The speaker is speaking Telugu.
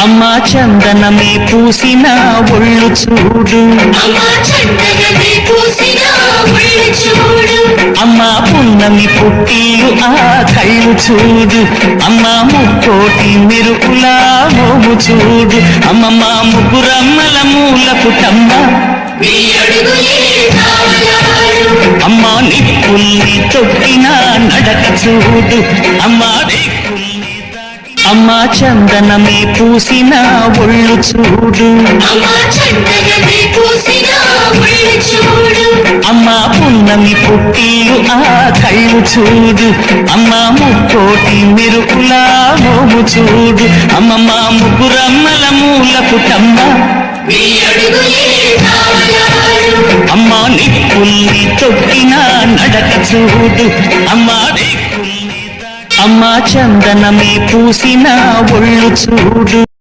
అమ్మా చందనమే పూసిన ఒళ్ళు చూడు, అమ్మా పున్నమి పుట్టిలు ఆ కళ్ళు చూడు, అమ్మా ముక్కోటి మెరుపులా మోము చూడు, అమ్మమ్మ ముగ్గురమ్మల మూల పుటమ్మ అమ్మా నిప్పుల్ని తొక్కిన నడక చూడు, అమ్మా అమ్మా చందనమే పూసిన ఒళ్ళు చూడు, అమ్మా పున్నమి పుట్టిలు ఆ కళ్ళు చూడు, అమ్మా ముక్కోటి మెరుపులా మోము చూడు, అమ్మమ్మ ముగ్గురమ్మల మూల పుటమ్మ అమ్మా నిప్పుల్ని తొక్కిన నడక చూడు, అమ్మా అమ్మా చందనమే పూసిన ఒళ్ళు చూడు.